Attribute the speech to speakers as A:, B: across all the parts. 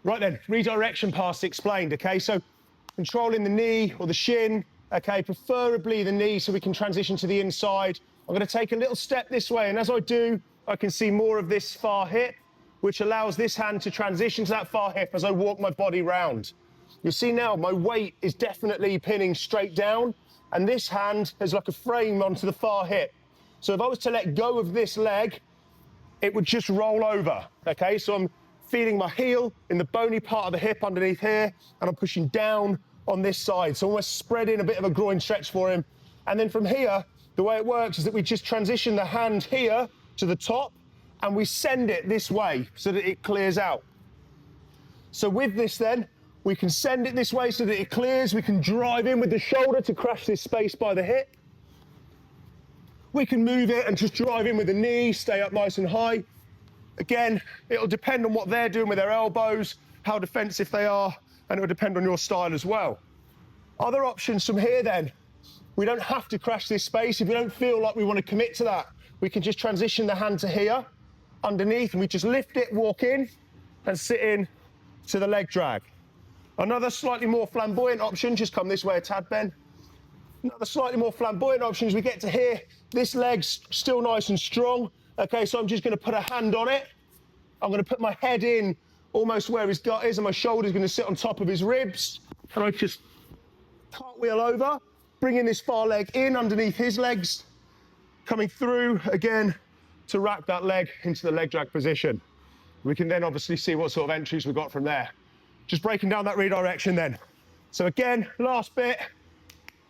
A: Right then, redirection pass explained, okay? So controlling the knee or the shin, okay, preferably the knee so we can transition to the inside. I'm gonna take a little step this way, and as I do, I can see more of this far hip, which allows this hand to transition to that far hip as I walk my body round. You see now, my weight is definitely pinning straight down, and this hand has like a frame onto the far hip. So if I was to let go of this leg, it would just roll over, okay? So I'm feeling my heel in the bony part of the hip underneath here, and I'm pushing down on this side. So almost spreading a bit of a groin stretch for him. And then from here, the way it works is that we just transition the hand here to the top, and we send it this way so that it clears out. So with this then, we can send it this way so that it clears. We can drive in with the shoulder to crash this space by the hip. We can move it and just drive in with the knee, stay up nice and high. Again, it'll depend on what they're doing with their elbows, how defensive they are, and it'll depend on your style as well. Other options from here then, we don't have to crash this space. If we don't feel like we want to commit to that, we can just transition the hand to here, underneath, and we just lift it, walk in, and sit in to the leg drag. Another slightly more flamboyant option, just come this way a tad, Ben. Another slightly more flamboyant option is we get to here, this leg's still nice and strong. Okay, so I'm just gonna put a hand on it. I'm gonna put my head in almost where his gut is, and my shoulder's gonna sit on top of his ribs. And I just cartwheel over, bringing this far leg in underneath his legs, coming through again to wrap that leg into the leg drag position. We can then obviously see what sort of entries we've got from there. Just breaking down that redirection then. So again, last bit,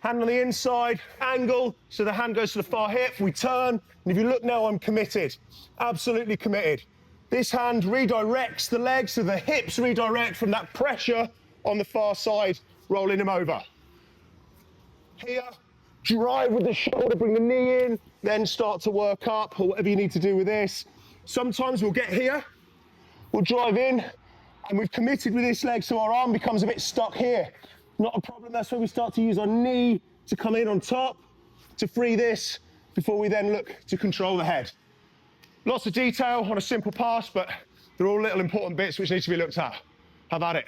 A: hand on the inside, angle, so the hand goes to the far hip, we turn, and if you look now, I'm committed, absolutely committed. This hand redirects the leg, so the hips redirect from that pressure on the far side, rolling him over. Here, drive with the shoulder, bring the knee in, then start to work up, or whatever you need to do with this. Sometimes we'll get here, we'll drive in, and we've committed with this leg, so our arm becomes a bit stuck here. Not a problem, that's where we start to use our knee to come in on top, to free this, before we then look to control the head. Lots of detail on a simple pass, but they're all little important bits which need to be looked at. How about it?